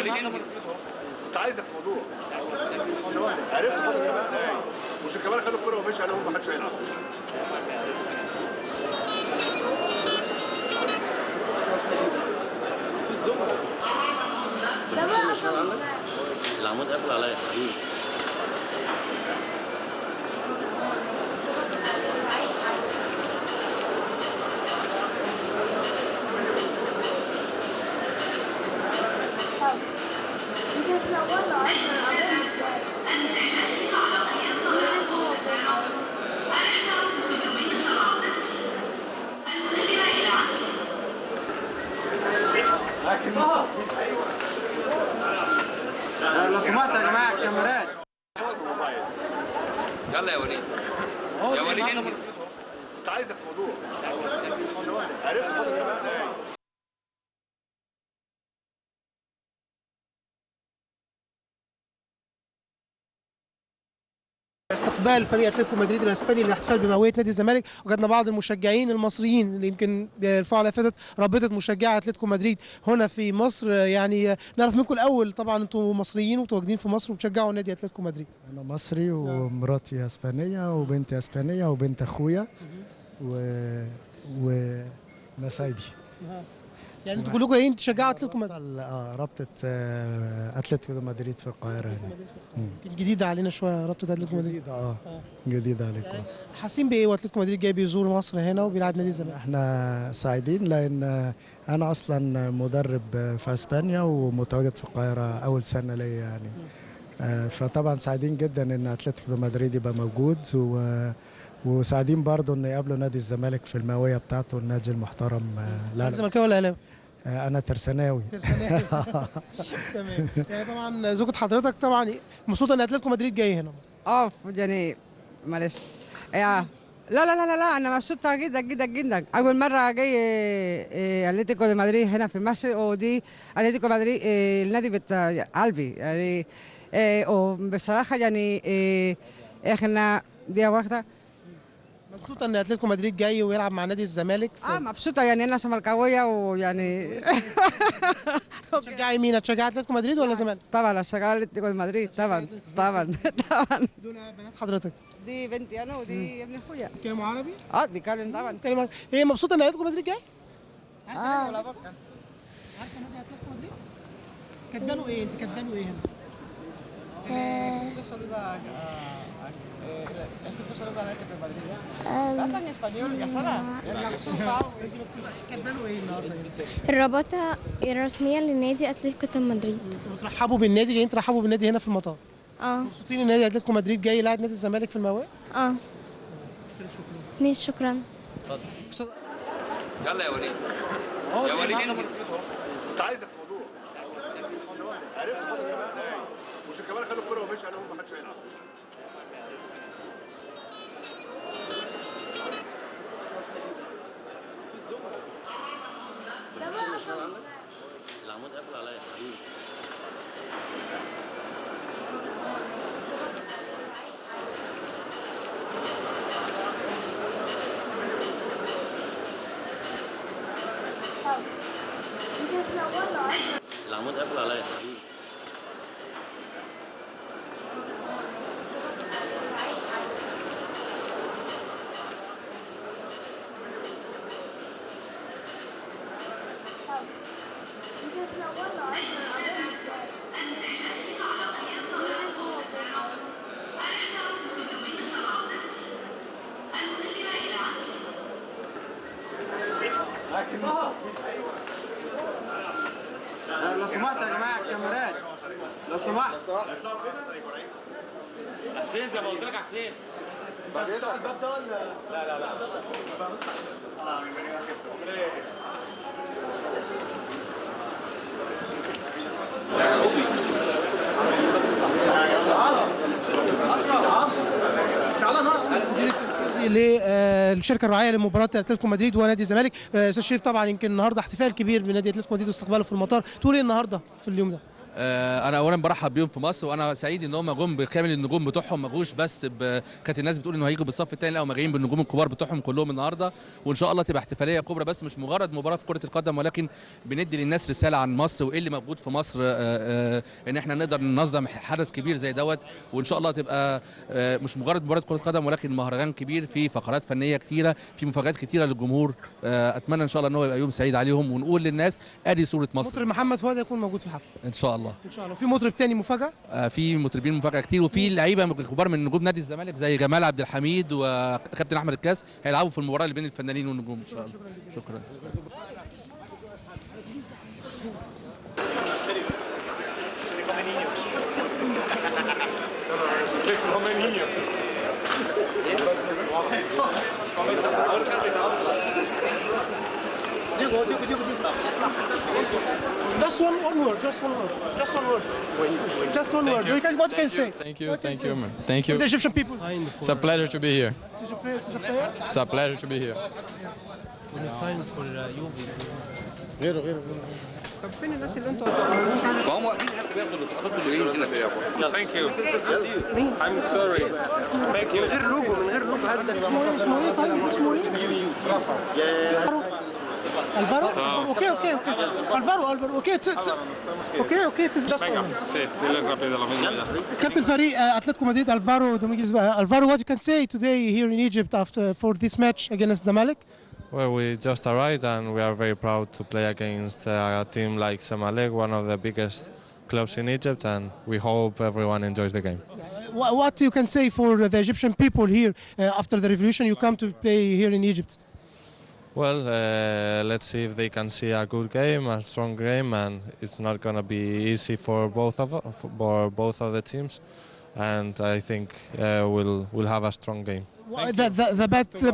وليد انجز. كنت عايزك في موضوع عرفت فاضل 8 دقايق وشيكابالا خد الكوره ومشي قال لهم ما حدش هيلعب. العمود قافل عليا حبيبي. لو سمحت يا جماعه الكاميرات. يلا يا وليد. يا وليد انجز. كنت عايزك في موضوع عرفت فاضل 8 دقايق. استقبال فريق اتلتيكو مدريد الاسباني للاحتفال بمئويه نادي الزمالك، وجدنا بعض المشجعين المصريين اللي يمكن بيرفعوا على فتره رابطه مشجعي اتلتيكو مدريد هنا في مصر. يعني نعرف منكم الاول، طبعا انتم مصريين ومتواجدين في مصر وبتشجعوا نادي اتلتيكو مدريد. انا مصري ومراتي اسبانيه وبنتي اسبانيه وبنت اخويا ونسايبي. يعني انتوا كلكم جايين تشجعوا اتلتيكو مدريد؟ رابطه اتلتيكو مدريد في القاهره هنا. جديده علينا شويه رابطه اتلتيكو مدريد. جديده جديده عليكم. يعني حاسين بايه واتلتيكو مدريد جاي بيزور مصر هنا وبيلعب نادي الزمالك؟ احنا سعيدين لان انا اصلا مدرب في اسبانيا ومتواجد في القاهره اول سنه ليا يعني. فطبعا سعيدين جدا ان اتلتيكو مدريد يبقى موجود وسعيدين برضه ان يقابلوا نادي الزمالك في المئويه بتاعته، النادي المحترم. لا زملكاوي ولا اهلاوي؟ انا ترساناوي. تمام. يعني طبعا زوجة حضرتك طبعا مبسوطه ان اتلتيكو مدريد جاي هنا مصر. يعني معلش. لا لا لا لا انا مبسوطه جدا جدا جدا. اول مره جاي اتلتيكو دي مدريد هنا في مصر، ودي اتلتيكو مدريد النادي بتاع قلبي يعني. وبصراحه يعني احنا دي واحده. مبسوطه ان اتلتيكو مدريد جاي ويلعب مع نادي الزمالك مبسوطه يعني. انا زملكاويه ويعني تشجعي مين؟ هتشجعي اتلتيكو مدريد ولا الزمالك؟ طبعا اشجع اتلتيكو مدريد طبعا طبعا طبعا. دول بنات حضرتك؟ دي بنتي انا ودي ابن اخويا. بيتكلموا عربي؟ بيتكلم طبعا. بيتكلموا عربي. هي مبسوطه ان اتلتيكو مدريد جاي؟ عارفه نادي اتلتيكو مدريد؟ كاتبانه ايه؟ انت كاتبانه ايه هنا؟ كاتبانه ايه النهارده؟ الرابطة الرسمية لنادي اتلتيكو مدريد. بترحبوا بالنادي، جايين ترحبوا بالنادي هنا في المطار. مبسوطين ان نادي اتلتيكو مدريد جاي يلعب نادي الزمالك في المئويه؟ ماشي شكرا. يلا يا وليد. يا وليد انجز. كنت عايزك في موضوع عرفت فاضل 8 دقايق وشيكابالا خد الكوره ومشي قال لهم ما حدش هيلعب. العمود قافل عليا حبيبي. العمود قافل عليا حبيبي. لو سمحت يا جماعه الكاميرات. لو سمحت. حسين زي ما قلت لك يا حسين. بعدين الباب ده ولا لا؟ للشركه الراعيه لمباراه اتلتيكو مدريد ونادي الزمالك. استاذ شريف، طبعا يمكن النهارده احتفال كبير بنادي اتلتيكو مدريد واستقباله في المطار، تقول ايه النهارده في اليوم ده؟ انا اولا برحب بيهم في مصر، وانا سعيد ان هم جم بكامل النجوم بتوعهم، ما جوش بس كانت الناس بتقول انه هيجوا بالصف الثاني، لا هم جايين بالنجوم الكبار بتوعهم كلهم النهارده، وان شاء الله تبقى احتفاليه كبرى، بس مش مجرد مباراه في كره القدم، ولكن بندي للناس رساله عن مصر وايه اللي موجود في مصر، ان احنا نقدر ننظم حدث كبير زي دوت، وان شاء الله تبقى مش مجرد مباراه كره قدم، ولكن مهرجان كبير فيه فقرات فنيه كثيره، في مفاجآت كثيره للجمهور. اتمنى ان شاء الله ان هو يبقى يوم سعيد عليهم، ونقول للناس ادي صوره مصر. مطرب محمد فؤاد يكون موجود في الحفله ان شاء الله. ان شاء الله. في مطرب تاني مفاجاه؟ في مطربين مفاجاه كتير، وفي لعيبه كبار من نجوم نادي الزمالك زي جمال عبد الحميد وكابتن احمد الكاس هيلعبوا في المباراه اللي بين الفنانين والنجوم ان شاء الله. شكرا. Just one word. What you can say? Thank you, man. Thank you. The Egyptian people. It's a pleasure to be here. It's a pleasure to be here. طب فين الناس اللي انتوا ما هم واقفين هناك بياخدوا اللقطات اللي جايين هنا. Thank you. I'm sorry. Thank you. من غير لوجو اسمه ايه طيب اسمه ايه؟ الفارو اوكي كابتن فريق اتلتيكو مدريد الفارو دومينجيز. الفارو, what you can say today here in Egypt after for this match against Zamalek? Well, we just arrived and we are very proud to play against a team like Zamalek, one of the biggest clubs in Egypt, and we hope everyone enjoys the game. What you can say for the Egyptian people here after the revolution you come to play here in Egypt? Well, let's see if they can see a good game, a strong game, and it's not going to be easy for both of the teams. And I think we'll have a strong game. The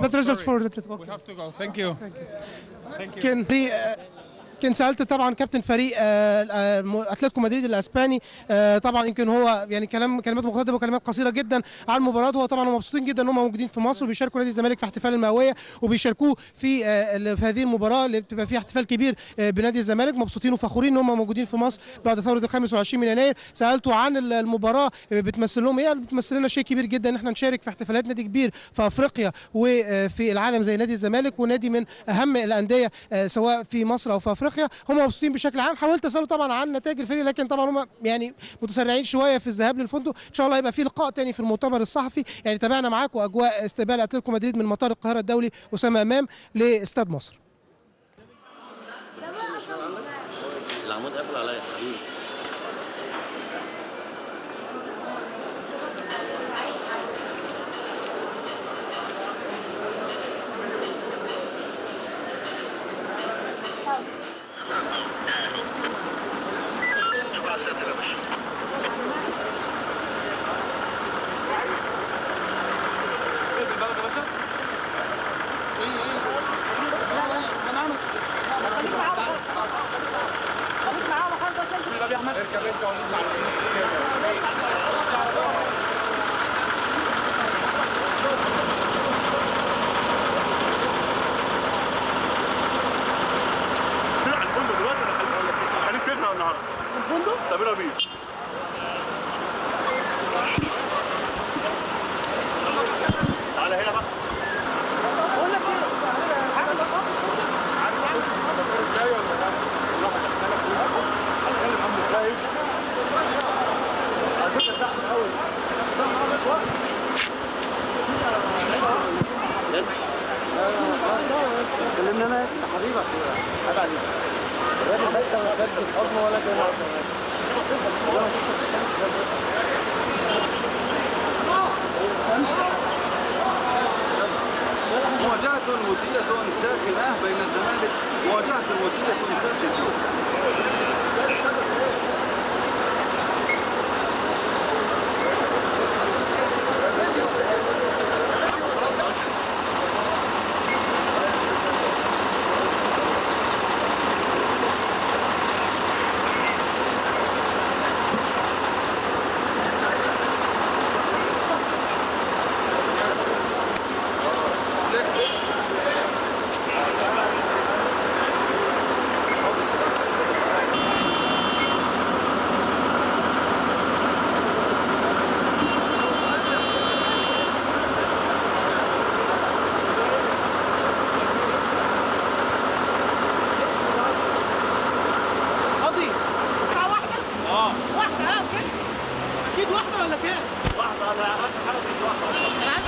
bad results for Atletico. We have to go. Thank you. كان سالت طبعا كابتن فريق اتلتيكو مدريد الاسباني، طبعا يمكن هو يعني كلمات مقتضبه وكلمات قصيره جدا عن المباراه. هو طبعا مبسوطين جدا ان هم موجودين في مصر وبيشاركوا نادي الزمالك في احتفال المئويه، وبيشاركوه في هذه المباراه اللي بتبقى فيها احتفال كبير بنادي الزمالك. مبسوطين وفخورين ان هم موجودين في مصر بعد ثوره ال 25 من يناير. سالته عن المباراه بتمثل لهم ايه، بتمثل لنا شيء كبير جدا ان احنا نشارك في احتفالات نادي كبير في افريقيا وفي العالم زي نادي الزمالك، ونادي من اهم الانديه سواء في مصر او في افريقيا. هم مبسوطين بشكل عام. حاولت اساله طبعا عن نتائج الفريق، لكن طبعا هم يعني متسرعين شويه في الذهاب للفندق. ان شاء الله يبقى في لقاء تاني في المؤتمر الصحفي. يعني تابعنا معاكم اجواء استقبال اتلتيكو مدريد من مطار القاهره الدولي اسامه امام لاستاد مصر. العمود قافل عليا يا حبيبي. سميرة بيس. تعالى هنا بقى. بقول لك ايه؟ عارف ازاي ولا لا؟ نروح هنتكلم عامل ازاي؟ على فكرة زحمة قوي. زحمة قوي شوية. كلمنا انا اسف حبيبك عيب عليك. الراجل ده ما خدش الحضن ولا كلمة. مواجهة ودية ساخنة بين الزمالك مواجهة ودية ساخنة. واحده ولا كام؟ واحده، انا اخر حاجه واحده.